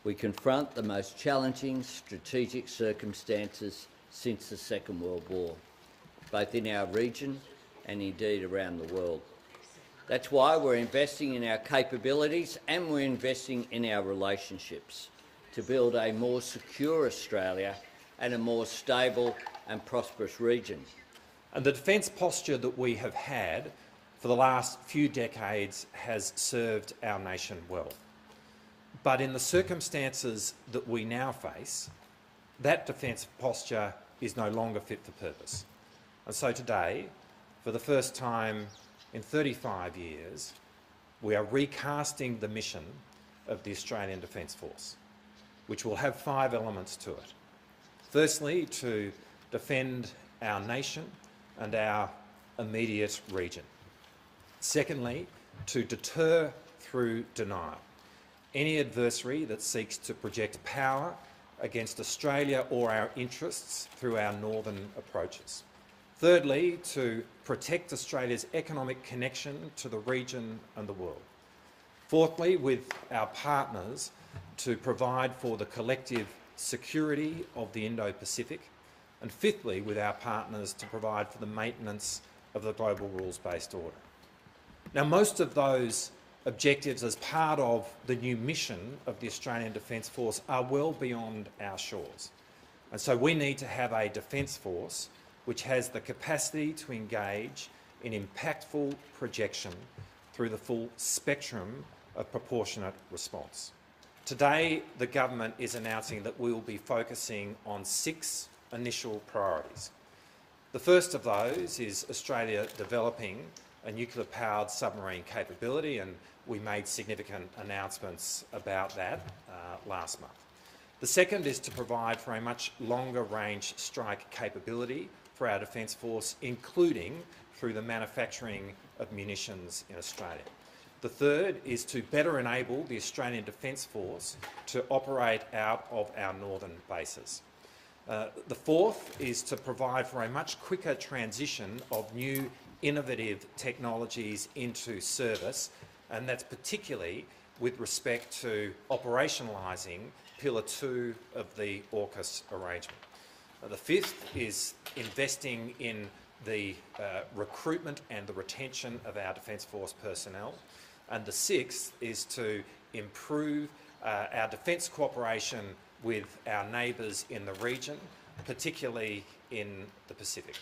We confront the most challenging strategic circumstances since the Second World War, both in our region and indeed around the world. That's why we're investing in our capabilities and we're investing in our relationships to build a more secure Australia and a more stable and prosperous region. And the defence posture that we have had for the last few decades has served our nation well. But in the circumstances that we now face, that defence posture is no longer fit for purpose. And so today, for the first time in 35 years, we are recasting the mission of the Australian Defence Force, which will have 5 elements to it. Firstly, to defend our nation and our immediate region. Secondly, to deter through denial any adversary that seeks to project power against Australia or our interests through our northern approaches. Thirdly, to protect Australia's economic connection to the region and the world. Fourthly, with our partners, to provide for the collective security of the Indo-Pacific. And fifthly, with our partners, to provide for the maintenance of the global rules-based order. Now, most of those objectives as part of the new mission of the Australian Defence Force are well beyond our shores. And so we need to have a Defence Force which has the capacity to engage in impactful projection through the full spectrum of proportionate response. Today, the government is announcing that we will be focusing on 6 initial priorities. The first of those is Australia developing a nuclear-powered submarine capability, and we made significant announcements about that last month. The second is to provide for a much longer-range strike capability for our Defence Force, including through the manufacturing of munitions in Australia. The third is to better enable the Australian Defence Force to operate out of our northern bases. The fourth is to provide for a much quicker transition of new innovative technologies into service, and that's particularly with respect to operationalising Pillar 2 of the AUKUS arrangement. The fifth is investing in the recruitment and the retention of our Defence Force personnel. And the sixth is to improve our defence cooperation with our neighbours in the region, particularly in the Pacific.